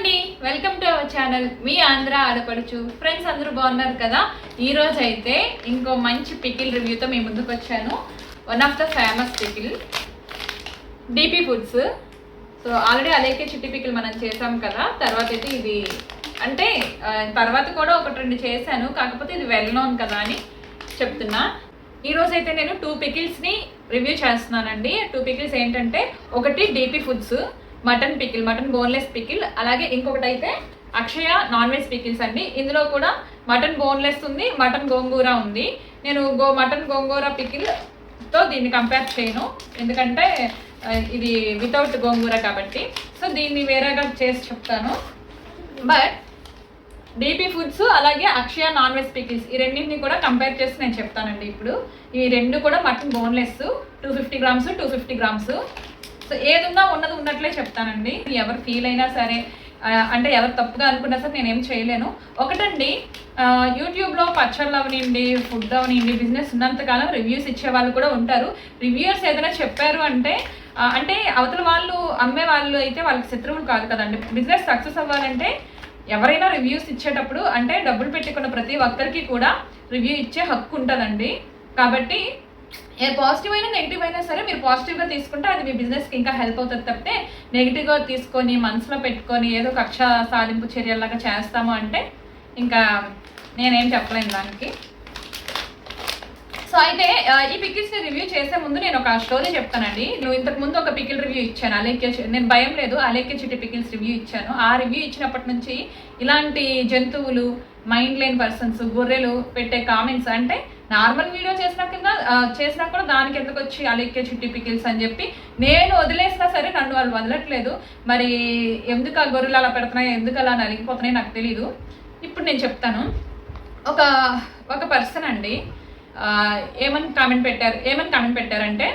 అండి, welcome to our channel. మీ ఆంధ్ర ఆడపడుచు friends అందరూ బాగున్నారు కదా. ఈ రోజు అయితే ఇంకో మంచి పికిల్ రివ్యూతో మీ ముందుకు వచ్చాను. One of the famous pickle DP foods. So already Alekhya Chitti pickle మనం చేసాం కదా. తర్వాత అయితే ఇది అంటే తర్వాత కూడా ఒకటి రెండు చేశాను, కాకపోతే ఇది వెల్ నోన్ కదా అని చెప్తున్నా. ఈ రోజు అయితే నేను 2 పికిల్స్ని రివ్యూ చేస్తున్నానండి. 2 పికిల్స్ ఏంటంటే, ఒకటి DP foods mutton pickle, mutton boneless pickle, అలాగే ఇంకొకటి అయితే అక్షయ నాన్ వెజ్ పికిల్స్ అండి. ఇందులో కూడా మటన్ బోన్లెస్ ఉంది, మటన్ గోంగూర ఉంది. నేను మటన్ గోంగూర పికిల్తో దీన్ని కంపేర్ చేయను, ఎందుకంటే ఇది వితౌట్ గోంగూర కాబట్టి. సో దీన్ని వేరేగా చేసి చెప్తాను. బట్ డిపి ఫుడ్స్ అలాగే అక్షయ నాన్ వెజ్ పికిల్స్ ఈ రెండింటిని కూడా కంపేర్ చేసి నేను చెప్తానండి. ఇప్పుడు ఈ రెండు కూడా mutton boneless 250 grams 250 grams. So ఏదున్నా ఉన్నది ఉన్నట్లే చెప్తానండి. ఎవరు ఫీల్ అయినా సరే, అంటే ఎవరు తప్పుగా అనుకున్నా సరే నేనేం చేయలేను. ఒకటండి, యూట్యూబ్లో పచ్చళ్ళు అవనివ్వండి, ఫుడ్ అవనివ్వండి, బిజినెస్ ఉన్నంతకాలం రివ్యూస్ ఇచ్చే వాళ్ళు కూడా ఉంటారు. రివ్యూయర్స్ ఏదైనా చెప్పారు అంటే అవతల వాళ్ళు అమ్మే వాళ్ళు అయితే వాళ్ళకి శత్రువులు కాదు కదండి. బిజినెస్ సక్సెస్ అవ్వాలంటే ఎవరైనా రివ్యూస్ ఇచ్చేటప్పుడు అంటే డబ్బులు పెట్టుకున్న ప్రతి ఒక్కరికి కూడా రివ్యూ ఇచ్చే హక్కు ఉంటుందండి. కాబట్టి ఏ పాజిటివ్ అయినా నెగిటివ్ అయినా సరే మీరు పాజిటివ్గా తీసుకుంటే అది మీ బిజినెస్కి ఇంకా హెల్ప్ అవుతుంది తప్పితే నెగిటివ్గా తీసుకొని మనసులో పెట్టుకొని ఏదో కక్ష సాధింపు చర్యలాగా చేస్తాము అంటే ఇంకా నేనేం చెప్పలేను దానికి. సో అయితే ఈ పికిల్స్ని రివ్యూ చేసే ముందు నేను ఒక స్టోరీ చెప్తానండి. నేను ఇంతకు ముందు ఒక పికిల్ రివ్యూ ఇచ్చాను, అలేకే. నేను భయం లేదు, అలేకే చిట్టి పికిల్స్ రివ్యూ ఇచ్చాను. ఆ రివ్యూ ఇచ్చినప్పటి నుంచి ఇలాంటి జంతువులు, మైండ్ లేని పర్సన్స్, గొర్రెలు పెట్టే కామెంట్స్, అంటే నార్మల్ వీడియో చేసినా కూడా దానికి ఎందుకు వచ్చి అలేకే చిట్టి పికిల్స్ అని చెప్పి నేను వదిలేసినా సరే నన్ను వాళ్ళు వదలట్లేదు. మరి ఎందుకు ఆ గొర్రెలు అలా పెడుతున్నాయి, ఎందుకు అలా నలిగిపోతున్నాయి నాకు తెలీదు. ఇప్పుడు నేను చెప్తాను. ఒక పర్సన్ అండి ఏమని కామెంట్ పెట్టారంటే,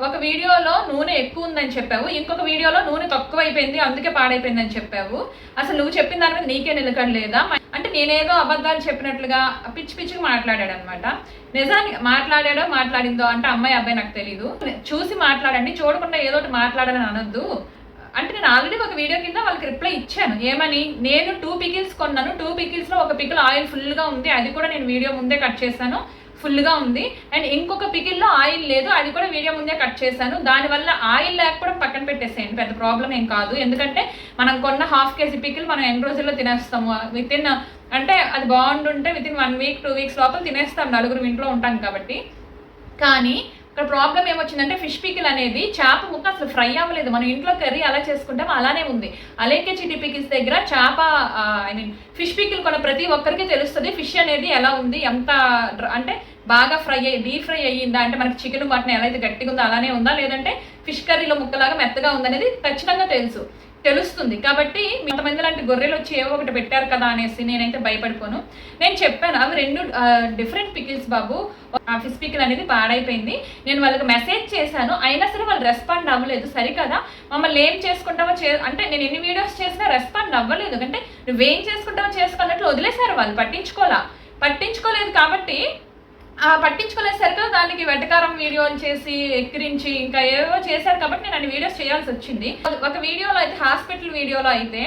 ఒక వీడియోలో నూనె ఎక్కువ ఉందని చెప్పావు, ఇంకొక వీడియోలో నూనె తక్కువ అయిపోయింది అందుకే పాడైపోయిందని చెప్పావు. అసలు నువ్వు చెప్పిన దాని మీద నీకే నిలకడలేదా? అంటే నేనేదో అబద్ధాలు చెప్పినట్లుగా పిచ్చిగా మాట్లాడాడు అనమాట. నిజానికి మాట్లాడిందో అంటే అమ్మాయి అబ్బాయి నాకు తెలీదు. చూసి మాట్లాడండి, చూడకుండా ఏదో ఒకటి మాట్లాడాలని అనొద్దు. అంటే నేను ఆల్రెడీ ఒక వీడియో కింద వాళ్ళకి రిప్లై ఇచ్చాను. ఏమని, నేను 2 పికిల్స్ కొన్నాను, 2 పికిల్స్లో ఒక పికిల్ ఆయిల్ ఫుల్గా ఉంది, అది కూడా నేను వీడియో ముందే కట్ చేశాను, ఫుల్గా ఉంది. అండ్ ఇంకొక పికిల్లో ఆయిల్ లేదు, అది కూడా వీడియో ముందే కట్ చేశాను. దానివల్ల ఆయిల్ లేకపోవడం పక్కన పెట్టేసేయండి, పెద్ద ప్రాబ్లం ఏం కాదు. ఎందుకంటే మనం కొన్న 1/2 kg పికిల్ మనం ఎన్ని రోజుల్లో తినేస్తాము, అంటే అది బాగుంటుంటే వితిన్ 1 వీక్ 2 వీక్స్ లోపల తినేస్తాం, 4 ఇంట్లో ఉంటాం కాబట్టి. కానీ ఇక్కడ ప్రాబ్లం ఏమొచ్చిందంటే, ఫిష్ పికిల్ అనేది చేప ముక్క అసలు ఫ్రై అవ్వలేదు. మనం ఇంట్లో కర్రీ అలా చేసుకుంటాం అలానే ఉంది. అలేకే చిట్టి పికిల్స్ దగ్గర ఫిష్ పికిల్ కొన్న ప్రతి ఒక్కరికి తెలుస్తుంది ఫిష్ అనేది ఎలా ఉంది, ఎంత అంటే బాగా డీప్ ఫ్రై అయ్యిందా, అంటే మనకి చికెన్ మటన్ ఎలా అయితే గట్టిగా ఉందో అలానే ఉందా, లేదంటే ఫిష్ కర్రీలో ముక్కలాగా మెత్తగా ఉందనేది ఖచ్చితంగా తెలుస్తుంది. కాబట్టి కొంతమంది లాంటి గొర్రెలు వచ్చి ఏవో ఒకటి పెట్టారు కదా అనేసి నేనైతే భయపడిపోను. నేను చెప్పాను అవి 2 డిఫరెంట్ పికిల్స్ బాబు. ఆ ఫిష్ పికిల్ అనేది పాడైపోయింది. నేను వాళ్ళకి మెసేజ్ చేశాను, అయినా సరే వాళ్ళు రెస్పాండ్ అవ్వలేదు. సరికదా, మమ్మల్ని ఏం చేసుకుంటావో అంటే నేను ఎన్ని వీడియోస్ చేసినా రెస్పాండ్ అవ్వలేదు. అంటే నువ్వేం చేసుకుంటావో చేసుకున్నట్లు వదిలేశారు వాళ్ళు, పట్టించుకోలేదు. కాబట్టి పట్టించుకోలేసరికి దానికి వెటకారం వీడియోలు చేసి ఎక్కిరించి ఇంకా ఏవో చేశారు కాబట్టి నేను అన్ని వీడియోస్ చేయాల్సి వచ్చింది. ఒక వీడియోలో అయితే, హాస్పిటల్ వీడియోలో అయితే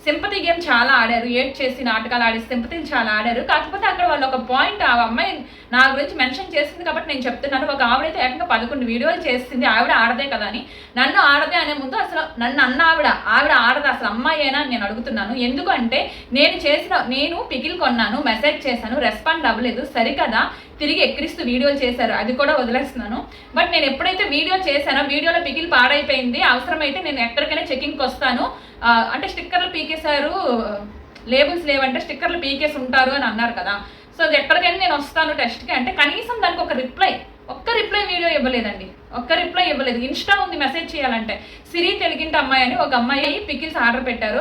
సింపతి గేమ్ చాలా ఆడారు, ఏడ్ చేసి నాటకాలు ఆడి సింపతిని చాలా ఆడారు. కాకపోతే అక్కడ వాళ్ళు ఒక పాయింట్, ఆ అమ్మాయి నా గురించి మెన్షన్ చేసింది కాబట్టి నేను చెప్తున్నాను. ఒక ఆవిడైతే ఏకంగా 11 వీడియోలు చేసింది, ఆవిడ ఆడదే కదా అని. నన్ను ఆడదే అనే ముందు అసలు నన్ను అన్న ఆవిడ ఆడదా, అసలు అమ్మాయి అయినా అని నేను అడుగుతున్నాను. ఎందుకంటే నేను పికిల్ కొన్నాను, మెసేజ్ చేశాను, రెస్పాండ్ అవ్వలేదు. సరికదా, తిరిగి ఎక్కిరిస్తూ వీడియోలు చేశారు, అది కూడా వదిలేస్తున్నాను. బట్ నేను ఎప్పుడైతే వీడియో చేశానో, వీడియోలో పికిల్ పాడైపోయింది, అవసరమైతే నేను ఎక్కడికైనా చెకింగ్కి వస్తాను, అంటే స్టిక్కర్లు పీకేశారు, లేబుల్స్ లేవంటే స్టిక్కర్లు పీకేసి ఉంటారు అని అన్నారు కదా. సో అది ఎక్కడికైనా నేను వస్తాను టెస్ట్కి అంటే కనీసం దానికి ఒక్క రిప్లై వీడియో ఇవ్వలేదండి, ఇన్స్టా ఉంది మెసేజ్ చేయాలంటే. సిరి తెలుగింటి అమ్మాయి అని ఒక అమ్మాయి పికిల్స్ ఆర్డర్ పెట్టారు.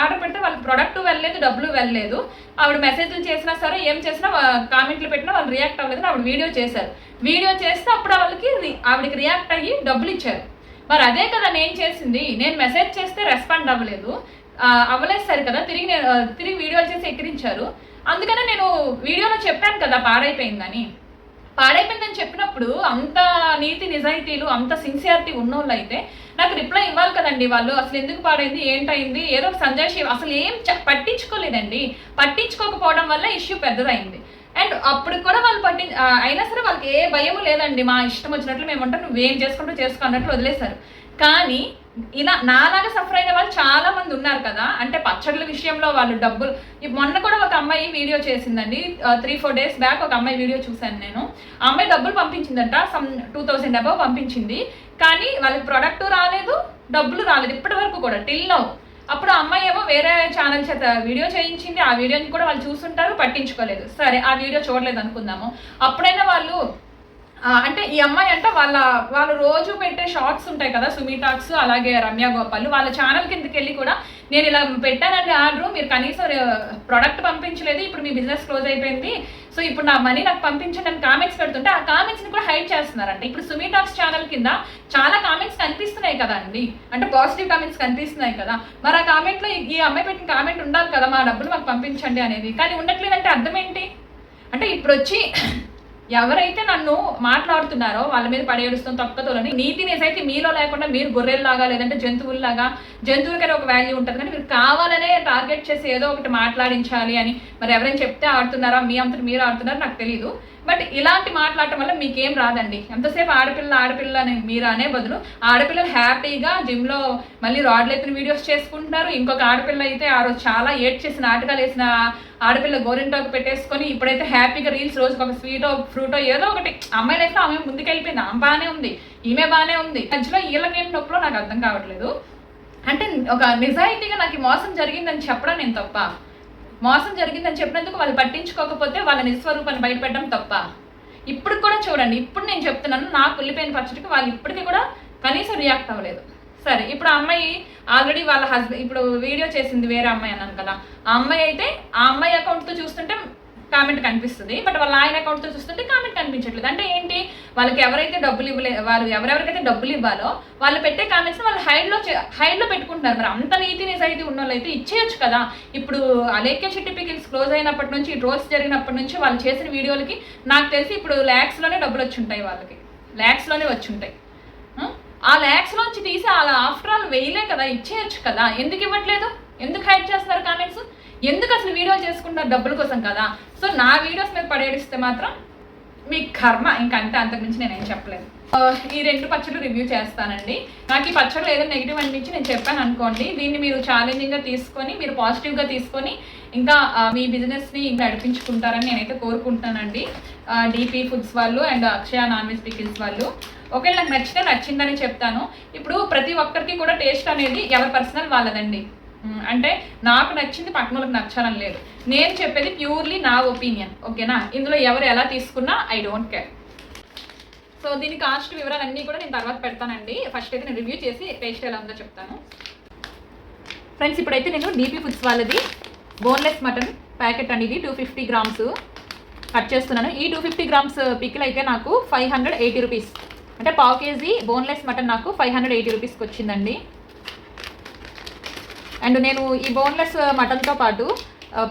ఆర్డర్ పెడితే వాళ్ళకి ప్రొడక్ట్ వెళ్ళలేదు, డబ్బులు వెళ్ళలేదు. ఆవిడ మెసేజ్లు చేసినా సరే, ఏం చేసినా, కామెంట్లు పెట్టినా వాళ్ళు రియాక్ట్ అవ్వలేదు. ఆవిడ వీడియో చేస్తే అప్పుడు ఆవిడకి రియాక్ట్ అయ్యి డబ్బులు ఇచ్చారు. మరి అదే కదా నేను చేసింది. నేను మెసేజ్ చేస్తే రెస్పాండ్ అవ్వలేదు సరి కదా, తిరిగి వీడియోలు చేసి ఎక్కిరించారు. అందుకనే నేను వీడియోలో చెప్పాను కదా పాడైపోయిందని. పాడైపోయిందని చెప్పినప్పుడు అంత నీతి నిజాయితీలు అంత సిన్సియారిటీ ఉన్నోళ్ళు అయితే నాకు రిప్లై ఇవ్వాలి కదండి. వాళ్ళు అసలు ఎందుకు పాడైంది ఏంటైంది ఏదో ఒక సంజయ్ శివ అసలు ఏం పట్టించుకోలేదండి. పట్టించుకోకపోవడం వల్ల ఇష్యూ పెద్దదైంది. అండ్ అప్పుడు కూడా వాళ్ళు అయినా సరే వాళ్ళకి ఏ భయము లేదండి. మా ఇష్టం వచ్చినట్లు మేము ఉంటాం, నువ్వేం చేసుకుంటూ చేసుకో అన్నట్లు వదిలేశారు. కానీ ఇలా నాలాగా సఫర్ అయిన వాళ్ళు చాలా మంది ఉన్నారు కదా. అంటే పచ్చళ్ళ విషయంలో వాళ్ళు డబ్బులు మొన్న కూడా ఒక అమ్మాయి వీడియో చేసిందండి. 3-4 days బ్యాక్ ఒక అమ్మాయి వీడియో చూశాను నేను. ఆ అమ్మాయి డబ్బులు పంపించిందంట, సమ్ 2000 అబౌవ్ పంపించింది. కానీ వాళ్ళకి ప్రొడక్ట్ రాలేదు, డబ్బులు రాలేదు ఇప్పటి వరకు కూడా టిల్ నౌ. అప్పుడు ఆ అమ్మాయి ఏమో వేరే ఛానల్ చేత వీడియో చేయించింది. ఆ వీడియోని కూడా వాళ్ళు చూస్తుంటారు, పట్టించుకోలేదు. సరే ఆ వీడియో చూడలేదు అనుకుందాము. అప్పుడైనా వాళ్ళు అంటే ఈ అమ్మాయి అంటే వాళ్ళు రోజు పెట్టే షార్ట్స్ ఉంటాయి కదా, సుమి టాక్స్ అలాగే రమ్య గోపాల్, వాళ్ళ ఛానల్ కిందకి వెళ్ళి కూడా నేను ఇలా పెట్టానండి ఆర్డర్, మీరు కనీసం ప్రొడక్ట్ పంపించలేదు, ఇప్పుడు మీ బిజినెస్ క్లోజ్ అయిపోయింది, సో ఇప్పుడు నా మనీ నాకు పంపించండి అని కామెంట్స్ పెడుతుంటే ఆ కామెంట్స్ని కూడా హైడ్ చేస్తున్నారంట. ఇప్పుడు సుమి టాక్స్ ఛానల్ కింద చాలా కామెంట్స్ కనిపిస్తున్నాయి కదా అండి, అంటే పాజిటివ్ కామెంట్స్ కనిపిస్తున్నాయి కదా. మరి ఆ కామెంట్లో ఈ అమ్మాయి పెట్టిన కామెంట్ ఉండాలి కదా, మా డబ్బులు మాకు పంపించండి అనేది. కానీ ఉండట్లేదంటే అర్థం ఏంటి? అంటే ఇప్పుడు వచ్చి ఎవరైతే నన్ను మాట్లాడుతున్నారో వాళ్ళ మీద పడేడుస్తాం తొక్కతోలని నీతి నిజాయితీ మీలో లేకుండా మీరు గొర్రెల్లాగా లేదంటే జంతువులకైనా ఒక వాల్యూ ఉంటుంది. కానీ మీరు కావాలనే టార్గెట్ చేసి ఏదో ఒకటి మాట్లాడించాలి అని మరి ఎవరైనా చెప్తే ఆడుతున్నారా, మీ అంతటి మీరు ఆడుతున్నారో నాకు తెలీదు. బట్ ఇలాంటి మాట్లాడటం వల్ల మీకేం రాదండి. ఎంతసేపు ఆడపిల్ల అని మీరు అనే బదులు ఆడపిల్లలు హ్యాపీగా జిమ్లో మళ్ళీ రాడ్లు ఎత్తిన వీడియోస్ చేసుకుంటున్నారు. ఇంకొక ఆడపిల్ల అయితే ఆ రోజు చాలా ఏడ్ చేసిన నాటకాలు వేసిన ఆడపిల్ల గోరింటాకు పెట్టేసుకొని ఇప్పుడైతే హ్యాపీగా రీల్స్ రోజుకి ఒక స్వీటో ఫ్రూటో ఏదో ఒకటి. అమ్మాయి లైఫ్లో ఆమె ముందుకెళ్ళిపోయింది, ఆమె బాగానే ఉంది, ఈమె బాగానే ఉంది. మధ్యలో వీళ్ళకేం నొప్పులో నాకు అర్థం కావట్లేదు. అంటే ఒక నిజాయితీగా నాకు మోసం జరిగిందని చెప్పడం నేను తప్ప, మోసం జరిగిందని చెప్పినందుకు వాళ్ళు పట్టించుకోకపోతే వాళ్ళ నిస్వరూపాన్ని బయటపెట్టడం తప్ప. ఇప్పుడు కూడా చూడండి, ఇప్పుడు నేను చెప్తున్నాను, నాకు ఉల్లిపోయిన పచ్చడికి వాళ్ళు ఇప్పటికీ కూడా కనీసం రియాక్ట్ అవ్వలేదు. సరే ఇప్పుడు ఆ అమ్మాయి ఆల్రెడీ వాళ్ళ హస్బెండ్ ఇప్పుడు వీడియో చేసింది వేరే అమ్మాయి అన్నాను కదా, ఆ అమ్మాయి అయితే ఆ అమ్మాయి అకౌంట్తో చూస్తుంటే కామెంట్ కనిపిస్తుంది, బట్ వాళ్ళ ఆయన అకౌంట్తో చూస్తుంటే కామెంట్ కనిపించట్లేదు. అంటే ఏంటి, వాళ్ళకి ఎవరైతే డబ్బులు వారు ఎవరెవరికైతే డబ్బులు ఇవ్వాలో వాళ్ళు పెట్టే కామెంట్స్ వాళ్ళు హైడ్లో పెట్టుకుంటున్నారు. మరి అంత నీతి నిజాయితీ ఉన్న వాళ్ళు అయితే ఇచ్చేయచ్చు కదా. ఇప్పుడు అలేఖ్య చిట్టి పికిల్స్ క్లోజ్ అయినప్పటి నుంచి, ట్రోల్స్ జరిగినప్పటి నుంచి వాళ్ళు చేసిన వీడియోలకి నాకు తెలిసి ఇప్పుడు ల్యాక్స్లోనే డబ్బులు వచ్చి ఉంటాయి, వాళ్ళకి ల్యాక్స్లోనే వచ్చి ఉంటాయి. ఆ ల్యాక్స్లోంచి తీసి అలా ఆఫ్టర్ ఆల్ వేయలే కదా, ఇచ్చేయచ్చు కదా. ఎందుకు ఇవ్వట్లేదు, ఎందుకు హైడ్ చేస్తున్నారు కామెంట్స్, ఎందుకు అసలు వీడియోలు చేసుకుంటున్నారు డబ్బుల కోసం కదా. సో నా వీడియోస్ మీద పడేడిస్తే మాత్రం మీ కర్మ, ఇంకంటే అంతకుమించి నేనేం చెప్పలేదు. ఈ 2 పచ్చళ్ళు రివ్యూ చేస్తానండి. నాకు ఈ పచ్చళ్ళు ఏదో నెగిటివ్ అనిపించి నేను చెప్పాను అనుకోండి, దీన్ని మీరు ఛాలెంజింగ్గా తీసుకొని మీరు పాజిటివ్గా తీసుకొని ఇంకా మీ బిజినెస్ని ఇంకా నడిపించుకుంటారని నేనైతే కోరుకుంటున్నానండి. డీపీ ఫుడ్స్ వాళ్ళు and Akshaya non veg pickles వాళ్ళు. ఒకవేళ నాకు నచ్చితే నచ్చిందని చెప్తాను. ఇప్పుడు ప్రతి ఒక్కరికి కూడా టేస్ట్ అనేది ఎవరి పర్సనల్ వాళ్ళదండి. అంటే నాకు నచ్చింది పక్కన వాళ్ళకి నచ్చాలని లేదు, నేను చెప్పేది ప్యూర్లీ నా ఒపీనియన్, ఓకేనా. ఇందులో ఎవరు ఎలా తీసుకున్నా ఐ డోంట్ కేర్. సో దీని కాస్ట్ వివరాలన్నీ కూడా నేను తర్వాత పెడతానండి. ఫస్ట్ అయితే నేను రివ్యూ చేసి టేస్ట్ ఎలా ఉందో చెప్తాను. ఫ్రెండ్స్ ఇప్పుడైతే నేను డీపీ ఫుడ్స్ వాళ్ళది బోన్లెస్ మటన్ ప్యాకెట్ అండి, ఇది 250 grams కట్ చేస్తున్నాను. ఈ 250 grams పికిల్ అయితే నాకు 580 రూపీస్, అంటే 1/2 kg బోన్లెస్ మటన్ నాకు 580 రూపీస్కి వచ్చిందండి. అండ్ నేను ఈ బోన్లెస్ మటన్తో పాటు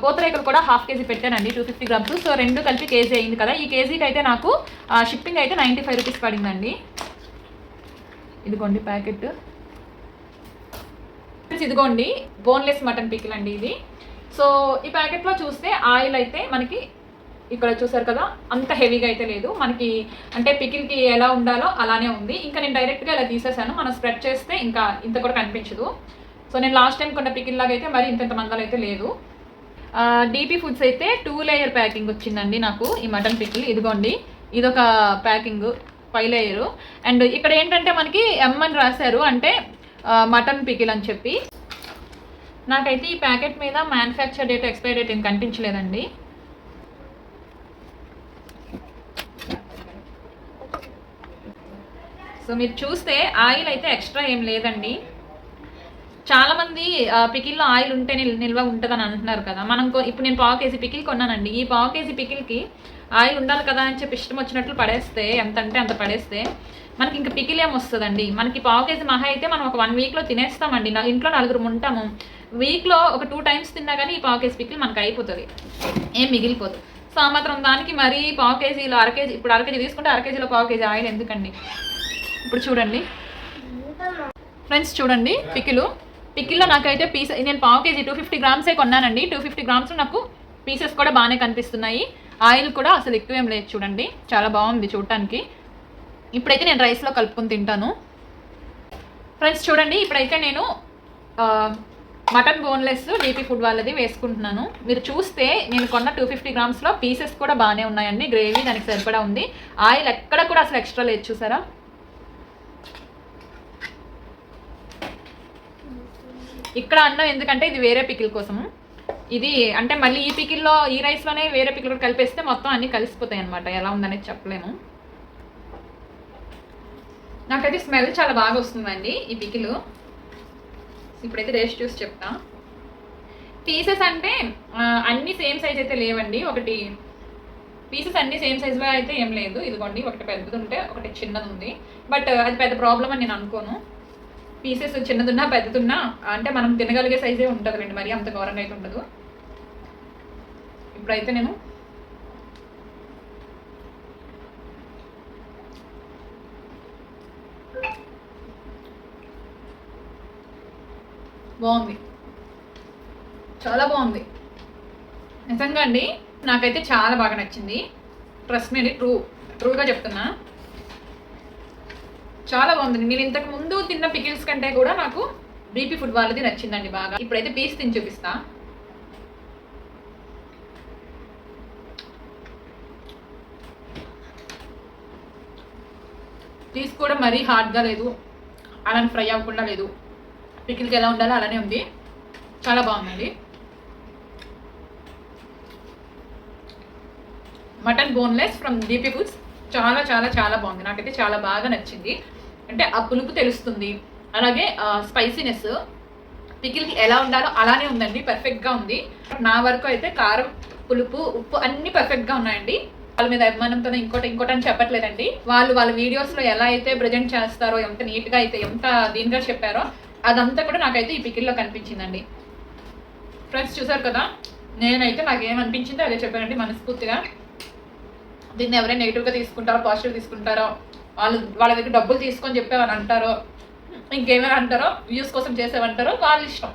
పూతరేకులు కూడా 1/2 kg పెట్టానండి, 250 grams. సో 2 కలిపి కేజీ అయింది కదా. ఈ కేజీకి అయితే నాకు షిప్పింగ్ అయితే 95 రూపీస్ పడిందండి. ఇదిగోండి ప్యాకెట్, ఇదిగోండి బోన్లెస్ మటన్ పికిల్ అండి ఇది. సో ఈ ప్యాకెట్లో చూస్తే ఆయిల్ అయితే మనకి ఇక్కడ చూసారు కదా, అంత హెవీగా అయితే లేదు మనకి, అంటే పికిల్కి ఎలా ఉండాలో అలానే ఉంది. ఇంకా నేను డైరెక్ట్గా ఇలా తీసేసాను, మనం స్ప్రెడ్ చేస్తే ఇంకా ఇంత కూడా కనిపించదు. సో నేను లాస్ట్ టైం కొన్న పికిల్ లాగా అయితే మరి ఇంత మందలు అయితే లేదు. డీపీ ఫుడ్స్ అయితే 2 layer ప్యాకింగ్ వచ్చిందండి నాకు ఈ మటన్ పికిల్. ఇదిగోండి ఇదొక ప్యాకింగ్ 5 layer. అండ్ ఇక్కడ ఏంటంటే మనకి అని రాశారు, అంటే మటన్ పికిల్ అని చెప్పి. నాకైతే ఈ ప్యాకెట్ మీద మ్యానుఫ్యాక్చర్ డేట్, ఎక్స్పైరీ డేట్ ఏం కనిపించలేదండి. సో మీరు చూస్తే ఆయిల్ అయితే ఎక్స్ట్రా ఏం లేదండి. చాలామంది పికిల్లో ఆయిల్ ఉంటే నిల్వ ఉంటుందని అంటున్నారు కదా. మనం ఇప్పుడు నేను 1/2 kg పికిల్ కొన్నానండి. ఈ 1/2 kg పికిల్కి ఆయిల్ ఉండాలి కదా అని చెప్పి ఇష్టం వచ్చినట్లు పడేస్తే, ఎంత అంటే అంత పడేస్తే మనకి ఇంకా పికిల్ ఏం వస్తుందండి. మనకి 1/2 kg మహా అయితే మనం ఒక 1 weekలో తినేస్తామండి. ఇంట్లో 4 ఉంటాము, వీక్లో ఒక 2 times తిన్నా కానీ ఈ 1/2 kg పికిల్ మనకు అయిపోతుంది, ఏం మిగిలిపోదు. సో ఆ మాత్రం దానికి మరీ పావు కేజీలో అర కేజీ, ఇప్పుడు అర కేజీ తీసుకుంటే అర కేజీలో పావు కేజీ ఆయిల్ ఎందుకండి. ఇప్పుడు చూడండి ఫ్రెండ్స్, చూడండి పికిల్లో నాకైతే నేను పావు కేజీ 250 గ్రామ్సే కొన్నానండి. 250 గ్రామ్స్లో నాకు పీసెస్ కూడా బాగానే కనిపిస్తున్నాయి. ఆయిల్ కూడా అసలు ఎక్కువేం లేదు, చూడండి చాలా బాగుంది చూడటానికి. ఇప్పుడైతే నేను రైస్లో కలుపుకొని తింటాను. ఫ్రెండ్స్ చూడండి, ఇప్పుడైతే నేను మటన్ బోన్లెస్ డీపీ ఫుడ్ వాళ్ళది వేసుకుంటున్నాను. మీరు చూస్తే నేను కొన్న 250 గ్రామ్స్లో పీసెస్ కూడా బాగానే ఉన్నాయండి. గ్రేవీ దానికి సరిపడా ఉంది. ఆయిల్ ఎక్కడ కూడా అసలు ఎక్స్ట్రా లేదు, చూసారా. ఇక్కడ అన్నం ఎందుకంటే ఇది వేరే పికిల్ కోసం, ఇది అంటే మళ్ళీ ఈ పికిల్లో ఈ రైస్లోనే వేరే పికిల్ కూడా కలిపేస్తే మొత్తం అన్నీ కలిసిపోతాయి అనమాట. ఎలా ఉందనేది చెప్పలేము. నాకైతే స్మెల్ చాలా బాగా వస్తుందండి ఈ పికిల్. ఇప్పుడైతే టేస్ట్ చూసి చెప్తా. పీసెస్ అంటే అన్నీ సేమ్ సైజ్ అయితే లేవండి. పీసెస్ అన్నీ సేమ్ సైజులో అయితే ఏం లేదు. ఇదిగోండి, ఒకటి పెద్దది ఉంటే ఒకటి చిన్నది ఉంది. బట్ అది పెద్ద ప్రాబ్లం అని నేను అనుకోను. పీసెస్ చిన్నదున్నా పెద్దదున్నా అంటే మనం తినగలిగే సైజే ఉంటుంది రండి, మరి అంత ఘోరంగా అయితే ఉండదు. ఇప్పుడైతే నేను బాగుంది, చాలా బాగుంది నిజంగా అండి. నాకైతే చాలా బాగా నచ్చింది. ట్రస్ట్ మీ అండి, ట్రూగా చెప్తున్నా, చాలా బాగుంది. నేను ఇంతకు ముందు తిన్న పికిల్స్ కంటే కూడా నాకు డీపీ ఫుడ్ వాళ్ళది నచ్చిందండి బాగా. ఇప్పుడైతే పీస్ తిని చూపిస్తా. పీస్ కూడా మరీ హార్డ్గా లేదు, అలానే ఫ్రై అవ్వకుండా లేదు. పికిల్కి ఎలా ఉండాలో అలానే ఉంది, చాలా బాగుందండి. Mutton boneless from DP foods చాలా చాలా చాలా బాగుంది. నాకైతే చాలా బాగా నచ్చింది. అంటే ఆ పులుపు తెలుస్తుంది, అలాగే స్పైసీనెస్ పికిల్కి ఎలా ఉండాలో అలానే ఉందండి, పర్ఫెక్ట్గా ఉంది. నా వరకు అయితే కారం, పులుపు, ఉప్పు అన్నీ పర్ఫెక్ట్గా ఉన్నాయండి. వాళ్ళ మీద అభిమానంతో ఇంకోటి అని చెప్పట్లేదండి. వాళ్ళ వీడియోస్లో ఎలా అయితే ప్రజెంట్ చేస్తారో, ఎంత నీట్గా అయితే ఎంత దీనిగా చెప్పారో అదంతా కూడా నాకైతే ఈ పికిల్లో కనిపించిందండి. ఫ్రెండ్స్ చూసారు కదా, నేనైతే నాకేమనిపించిందో అదే చెప్పానండి మనస్ఫూర్తిగా. దీన్ని ఎవరైనా నెగిటివ్గా తీసుకుంటారో పాజిటివ్ తీసుకుంటారో, వాళ్ళ దగ్గర డబ్బులు తీసుకొని చెప్పేవని అంటారో, ఇంకేమైనా అంటారో, వ్యూస్ కోసం చేసేవంటారో వాళ్ళ ఇష్టం.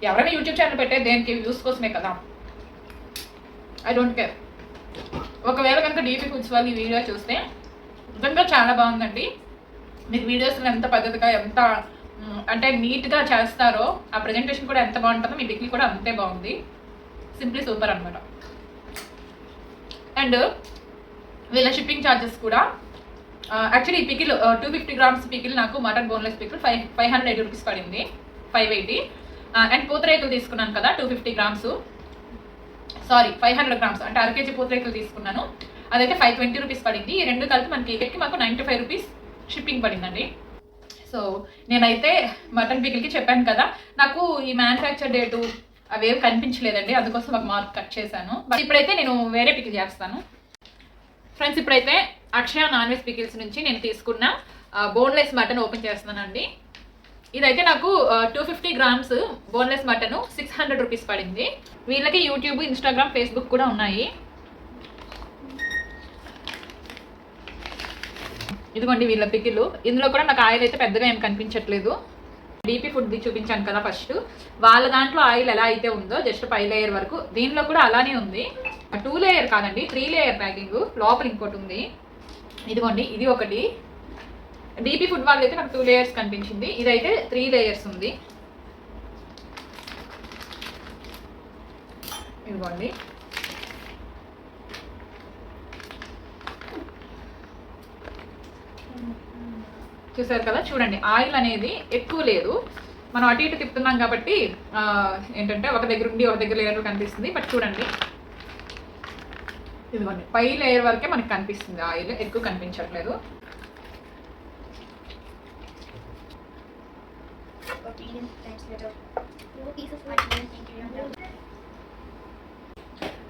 ఎవరైనా యూట్యూబ్ ఛానల్ పెట్టే దేనికి వ్యూస్ కోసమే కదా, ఐ డోంట్ కేర్. ఒకవేళ కనుక డీపీ ఫుడ్స్ వాళ్ళు ఈ వీడియో చూస్తే నిజంగా చాలా బాగుందండి. మీరు వీడియోస్లో ఎంత పద్ధతిగా ఎంత అంటే నీట్గా చేస్తారో, ఆ ప్రజెంటేషన్ కూడా ఎంత బాగుంటుందో మీ పికిల్ కూడా అంతే బాగుంది. సింప్లీ సూపర్ అనమాట. అండ్ వీళ్ళ షిప్పింగ్ ఛార్జెస్ కూడా యాక్చువల్లీ ఈ పికిల్ 250 గ్రామ్స్ పికిల్ నాకు మటన్ బోన్లెస్ పికిల్ 580 రూపీస్ పడింది, 580. అండ్ పూతరేకులు తీసుకున్నాను కదా 250 గ్రామ్స్, సారీ 500 గ్రామ్స్ అంటే అర కేజీ పూతరేకులు తీసుకున్నాను, అదైతే 520 రూపీస్ పడింది. ఈ రెండు కలిపి మనకి మాకు 95 రూపీస్ షిప్పింగ్ పడిందండి. సో నేనైతే మటన్ పికిల్కి చెప్పాను కదా, నాకు ఈ మ్యానుఫ్యాక్చర్ డేటు అవేవి కనిపించలేదండి, అందుకోసం ఒక మార్క్ కట్ చేశాను. బట్ ఇప్పుడైతే నేను వేరే పికిల్ చేస్తాను. ఫ్రెండ్స్ ఇప్పుడైతే అక్షయ నాన్ వెజ్ పికిల్స్ నుంచి నేను తీసుకున్న బోన్లెస్ మటన్ ఓపెన్ చేస్తున్నానండి. ఇదైతే నాకు 250 గ్రామ్స్ బోన్లెస్ మటన్ 600 రూపీస్ పడింది. వీళ్ళకి యూట్యూబ్, ఇన్స్టాగ్రామ్, ఫేస్బుక్ కూడా ఉన్నాయి. ఇదిగోండి వీళ్ళ పికిల్. ఇందులో కూడా నాకు ఆయిల్ అయితే పెద్దగా ఏం కనిపించట్లేదు. డీపీ ఫుడ్ది చూపించాను కదా ఫస్ట్, వాళ్ళ దాంట్లో ఆయిల్ ఎలా అయితే ఉందో జస్ట్ 5 లేయర్ వరకు, దీనిలో కూడా అలానే ఉంది. 2 లేయర్ కాదండి, 3 లేయర్ ప్యాకింగ్. లోపల ఇంకోటి ఉంది, ఇదిగోండి ఇది ఒకటి. డీపీ ఫుడ్ వాళ్ళు అయితే నాకు 2 లేయర్స్ కనిపించింది, ఇదైతే 3 లేయర్స్ ఉంది. ఇదిగోండి చూసారు కదా, చూడండి ఆయిల్ అనేది ఎక్కువ లేదు. మనం అటు ఇటు తిప్పుతున్నాం కాబట్టి ఏంటంటే ఒక దగ్గర ఉండి ఒక దగ్గర లేయర్ కనిపిస్తుంది. బట్ చూడండి ఇదిగోండి 5 లేయర్ వరకే మనకి కనిపిస్తుంది, ఆయిల్ ఎక్కువ కనిపించట్లేదు.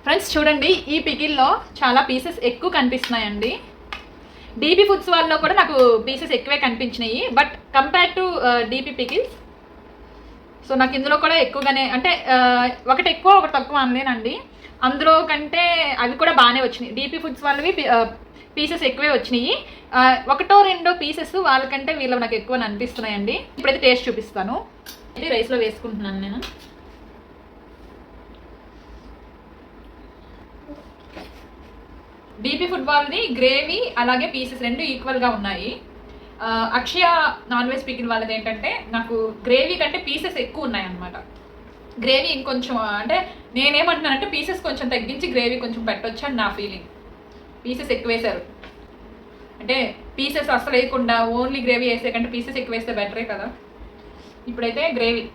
ఫ్రెండ్స్ చూడండి ఈ పికిల్లో చాలా పీసెస్ ఎక్కువ కనిపిస్తున్నాయండి. డీపీ ఫుడ్స్ వాళ్ళలో కూడా నాకు పీసెస్ ఎక్కువే కనిపించినాయి, but compare to DP pickles so నాకు ఇందులో కూడా ఎక్కువగానే అంటే ఒకటి ఎక్కువ ఒకటి తక్కువ అనలేనండి. అందులో కంటే అవి కూడా బాగానే వచ్చినాయి. డీపీ ఫుడ్స్ వాళ్ళవి పీసెస్ ఎక్కువే వచ్చినాయి. ఒకటో రెండో పీసెస్ వాళ్ళకంటే వీళ్ళు నాకు ఎక్కువ అనిపిస్తున్నాయండి. ఇప్పుడైతే టేస్ట్ చూపిస్తాను. ఇది రైస్లో వేసుకుంటున్నాను నేను. డీపీ ఫుడ్ వాళ్ళది గ్రేవీ అలాగే పీసెస్ రెండు ఈక్వల్గా ఉన్నాయి. అక్షయ నాన్ వెజ్ పికిల్ వాళ్ళది ఏంటంటే నాకు గ్రేవీ కంటే పీసెస్ ఎక్కువ ఉన్నాయి అన్నమాట. గ్రేవీ ఇంకొంచెం అంటే నేనేమంటున్నానంటే పీసెస్ కొంచెం తగ్గించి గ్రేవీ కొంచెం పెట్టొచ్చు అని నా ఫీలింగ్. పీసెస్ ఎక్కువ వేశారు అంటే పీసెస్ అసలు వేయకుండా ఓన్లీ గ్రేవీ వేసే కంటే పీసెస్ ఎక్కువ వేస్తే బెటరే కదా. ఇప్పుడైతే గ్రేవీ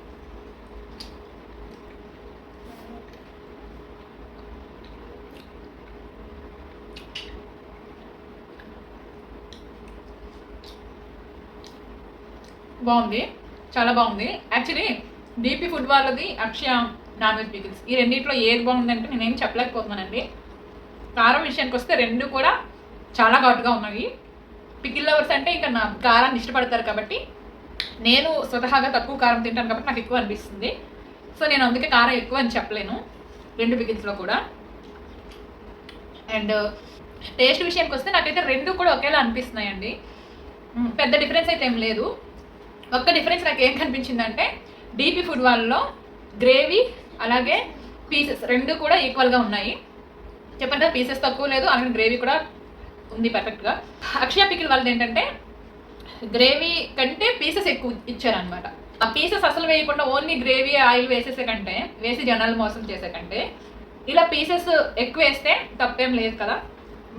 బాగుంది, చాలా బాగుంది. యాక్చువల్లీ డీపీ ఫుడ్ వాళ్ళది అక్షయ నాన్ వెజ్ పికిల్స్ ఈ రెండింటిలో ఏది బాగుందంటే నేనేం చెప్పలేకపోతున్నానండి. కారం విషయానికి వస్తే రెండు కూడా చాలా ఘాటుగా ఉన్నాయి. పికిల్ లవర్స్ అంటే ఇంకా నా కారాన్ని ఇష్టపడతారు కాబట్టి నేను స్వతహాగా తక్కువ కారం తింటాను కాబట్టి నాకు ఎక్కువ అనిపిస్తుంది. సో నేను అందుకే కారం ఎక్కువ అని చెప్పలేను రెండు పికిల్స్లో కూడా. అండ్ టేస్ట్ విషయానికి వస్తే నాకైతే రెండు కూడా ఒకేలా అనిపిస్తున్నాయండి. పెద్ద డిఫరెన్స్ అయితే ఏం లేదు. ఒక్క డిఫరెన్స్ నాకు ఏం కనిపించిందంటే డీపీ ఫుడ్ వాళ్ళలో గ్రేవీ అలాగే పీసెస్ రెండు కూడా ఈక్వల్గా ఉన్నాయి. చెప్పండి కదా, పీసెస్ తక్కువ లేదు, అలాగే గ్రేవీ కూడా ఉంది పర్ఫెక్ట్గా. అక్షయ పికిల్ వాళ్ళది ఏంటంటే గ్రేవీ కంటే పీసెస్ ఎక్కువ ఇచ్చారనమాట. ఆ పీసెస్ అసలు వేయకుండా ఓన్లీ గ్రేవీ ఆయిల్ వేసేసే కంటే, వేసి జనాలు మోసం చేసే కంటే ఇలా పీసెస్ ఎక్కువ వేస్తే తప్పేం లేదు కదా.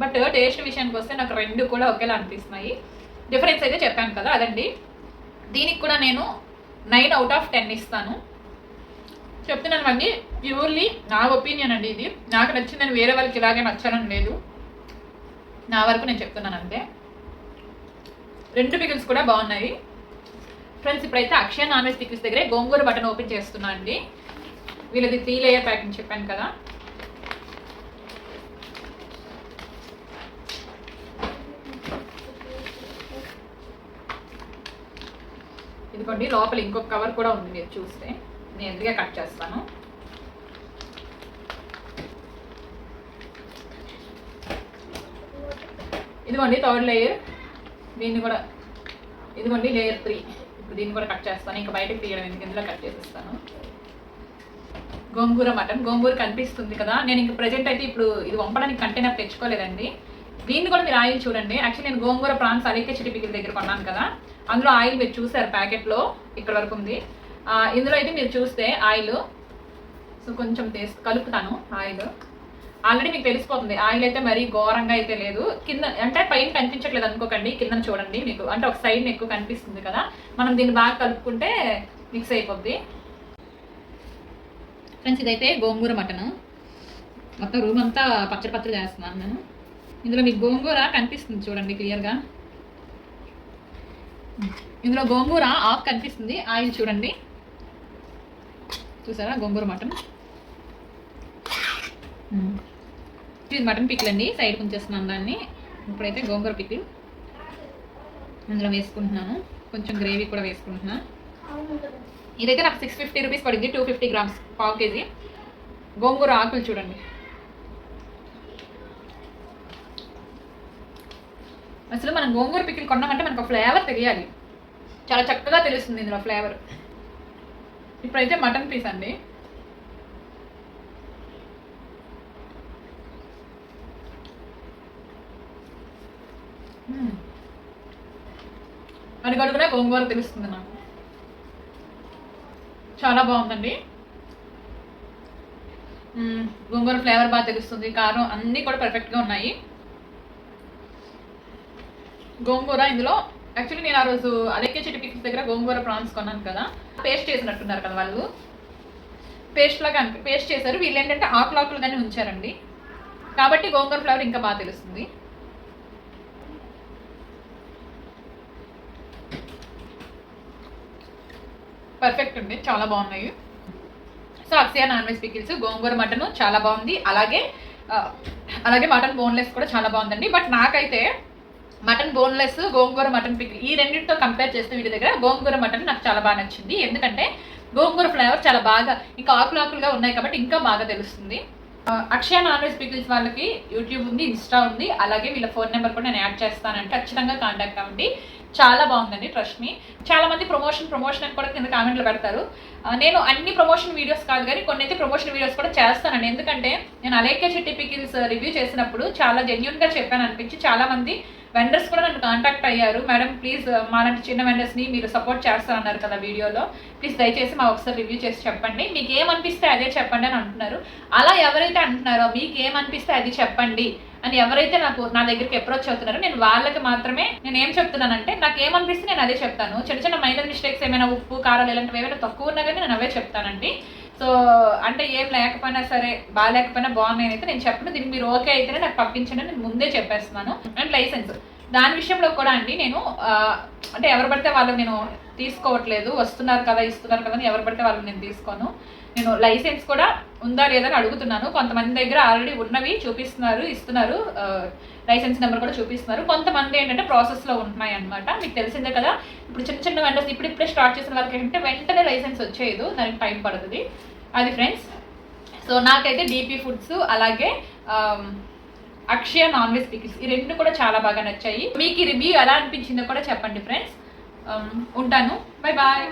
బట్ టేస్ట్ విషయానికి వస్తే నాకు రెండు కూడా ఒకేలా అనిపిస్తున్నాయి. డిఫరెన్స్ అయితే చెప్పాను కదా, అదండి. దీనికి కూడా నేను 9/10 ఇస్తాను. చెప్తున్నాను అండి, ప్యూర్లీ నా ఒపీనియన్ అండి. ఇది నాకు నచ్చిందని వేరే వాళ్ళకి ఇలాగే నచ్చాలని లేదు, నా వరకు నేను చెప్తున్నాను అంతే. రెండు పికిల్స్ కూడా బాగున్నాయి ఫ్రెండ్స్. ఇప్పుడైతే అక్షయ నాన్ వెజ్ పికిల్స్ దగ్గరే గోంగూర బటన్ ఓపెన్ చేస్తున్నా అండి. వీళ్ళది 3 లేయర్ ప్యాకింగ్ చెప్పాను కదా. ఇదిగోండి, లోపల ఇంకొక కవర్ కూడా ఉంది, మీరు చూస్తే నేను ఎదురుగా కట్ చేస్తాను. ఇదిగోండి థర్డ్ లేయర్, దీన్ని కూడా ఇదిగోండి లేయర్ 3. ఇప్పుడు దీన్ని కూడా కట్ చేస్తాను, ఇంకా బయటకు తీయడం ఎందుకు, ఇందులో కట్ చేసేస్తాను. గోంగూర మటన్, గోంగూర కనిపిస్తుంది కదా. నేను ఇంక ప్రజెంట్ అయితే ఇప్పుడు ఇది వంపడానికి కంటైనర్ తెచ్చుకోలేదండి. దీన్ని కూడా మీరు ఆయిల్ చూడండి. యాక్చువల్లీ నేను గోంగూర ప్రాన్స్ అలైకే చిట్టి పికిల్ దగ్గర కొన్నాను కదా, అందులో ఆయిల్ మీరు చూసారు ప్యాకెట్లో ఇక్కడ వరకు ఉంది. ఇందులో అయితే మీరు చూస్తే ఆయిల్, సో కొంచెం కలుపుతాను. ఆయిల్ ఆల్రెడీ మీకు తెలిసిపోతుంది. ఆయిల్ అయితే మరీ ఘోరంగా అయితే లేదు, కింద అంటే పైన కనిపించట్లేదు అనుకోకండి, కింద చూడండి మీకు అంటే ఒక సైడ్ ఎక్కువ కనిపిస్తుంది కదా. మనం దీన్ని బాగా కలుపుకుంటే మిక్స్ అయిపోద్ది ఫ్రెండ్స్. ఇదైతే గోంగూర మటన్, మొత్తం రూమ్ అంతా పచ్చడి పచ్చడి చేస్తున్నాను నేను. ఇందులో మీకు గోంగూర కనిపిస్తుంది చూడండి క్లియర్గా. ఇందులో గోంగూర ఆఫ్ కనిపిస్తుంది, ఆయిల్ చూడండి, చూసారా గోంగూర మటన్. ఇది మటన్ పికిల్ అండి, సైడ్ ఉంచేస్తున్నాను దాన్ని. ఇప్పుడైతే గోంగూర పికిల్ అందులో వేసుకుంటున్నాను, కొంచెం గ్రేవీ కూడా వేసుకుంటున్నాను. ఇదైతే నాకు 650 రూపీస్ పడింది, 250 గ్రామ్స్, 1/2 కేజీ. గోంగూర ఆకులు చూడండి, అసలు మనం గోంగూర పికిల్ కొన్నామంటే మనకు ఫ్లేవర్ తెలియాలి, చాలా చక్కగా తెలుస్తుంది ఇందులో ఫ్లేవర్. ఇప్పుడైతే మటన్ పీస్ అండి, అడుగడుగునే గోంగూర తెలుస్తుంది నాకు, చాలా బాగుందండి. గోంగూర ఫ్లేవర్ బాగా తెలుస్తుంది, కారం అన్నీ కూడా పర్ఫెక్ట్గా ఉన్నాయి. గోంగూర ఇందులో యాక్చువల్లీ నేను ఆ రోజు అలైకే చిట్టి పికిల్స్ దగ్గర గోంగూర ప్రాన్స్ కొన్నాను కదా, పేస్ట్ చేసినట్టున్నారు కదా వాళ్ళు, పేస్ట్ చేశారు. వీళ్ళు ఏంటంటే ఆకులాకులుగానే ఉంచారండి, కాబట్టి గోంగూర ఫ్లేవర్ ఇంకా బాగా తెలుస్తుంది. పర్ఫెక్ట్ అండి, చాలా బాగున్నాయి. సో అక్షయ నాన్ వెజ్ పికిల్స్ గోంగూర మటన్ చాలా బాగుంది, అలాగే మటన్ బోన్లెస్ కూడా చాలా బాగుందండి. బట్ నాకైతే మటన్ బోన్లెస్, గోంగూర మటన్ పికిల్ ఈ రెండింటితో కంపేర్ చేస్తే వీటి దగ్గర గోంగూర మటన్ నాకు చాలా బాగా నచ్చింది. ఎందుకంటే గోంగూర ఫ్లేవర్ చాలా బాగా ఇంకా ఆకులుగా ఉన్నాయి కాబట్టి ఇంకా బాగా తెలుస్తుంది. అక్షయ నాన్ వెజ్ పికిల్స్ వాళ్ళకి యూట్యూబ్ ఉంది, ఇన్స్టా ఉంది, అలాగే వీళ్ళ ఫోన్ నెంబర్ కూడా నేను యాడ్ చేస్తానంటే ఖచ్చితంగా కాంటాక్ట్ అవ్వండి. చాలా బాగుందండి, ట్రస్ట్ మీ. చాలా మంది ప్రమోషన్ అని కూడా కింద కామెంట్లు పెడతారు. నేను అన్ని ప్రమోషన్ వీడియోస్ కాదు కానీ కొన్ని అయితే ప్రమోషన్ వీడియోస్ కూడా చేస్తానండి. ఎందుకంటే నేను అలేఖ్య చిట్టి పికిల్స్ రివ్యూ చేసినప్పుడు చాలా జెన్యూన్గా చెప్పాను అనిపించి చాలా మంది వెండర్స్ కూడా నన్ను కాంటాక్ట్ అయ్యారు. మేడం ప్లీజ్ మాలాంటి చిన్న వెండర్స్ని మీరు సపోర్ట్ చేస్తారన్నారు కదా వీడియోలో, ప్లీజ్ దయచేసి మా ఒకసారి రివ్యూ చేసి చెప్పండి, మీకు ఏమనిపిస్తే అదే చెప్పండి అని అంటున్నారు. అలా ఎవరైతే అంటున్నారో మీకు ఏమనిపిస్తే అది చెప్పండి అని ఎవరైతే నా దగ్గరికి అప్రోచ్ అవుతున్నారో నేను వాళ్ళకి మాత్రమే నేను ఏం చెప్తున్నానంటే నాకు ఏమనిపిస్తే నేను అదే చెప్తాను. చిన్న చిన్న మైనర్ మిస్టేక్స్ ఏమైనా ఉప్పు కారాలు ఇలాంటివి ఏమైనా తక్కువ ఉన్నా కానీ నేను అవే చెప్తానండి. సో అంటే ఏం లేకపోయినా సరే బాగాలేకపోయినా బాగున్నాయని నేను చెప్పను. దీనికి మీరు ఓకే అయితేనే నాకు పంపించండి, నేను ముందే చెప్పేస్తున్నాను. అండ్ లైసెన్స్ దాని విషయంలో కూడా అండి నేను అంటే ఎవరు పడితే వాళ్ళు నేను తీసుకోవట్లేదు, వస్తున్నారు కదా ఇస్తున్నారు కదా అని ఎవరు పడితే వాళ్ళు నేను తీసుకోను. నేను లైసెన్స్ కూడా ఉందా లేదా అని అడుగుతున్నాను. కొంతమంది దగ్గర ఆల్రెడీ ఉన్నవి చూపిస్తున్నారు, ఇస్తున్నారు, లైసెన్స్ నెంబర్ కూడా చూపిస్తున్నారు. కొంతమంది ఏంటంటే ప్రాసెస్లో ఉంటున్నాయి అనమాట. మీకు తెలిసిందే కదా, ఇప్పుడు చిన్న చిన్న వెండర్స్ ఇప్పుడిప్పుడే స్టార్ట్ చేసిన వాళ్ళకి ఏంటంటే వెంటనే లైసెన్స్ వచ్చేది, దానికి టైం పడుతుంది. అది ఫ్రెండ్స్. సో నాకైతే డీపీ ఫుడ్స్ అలాగే అక్షయ నాన్ వెజ్ పికిల్స్ ఈ రెండు కూడా చాలా బాగా నచ్చాయి. మీకు ఈ రివ్యూ ఎలా అనిపించిందో కూడా చెప్పండి ఫ్రెండ్స్. ఉంటాను, బై బాయ్.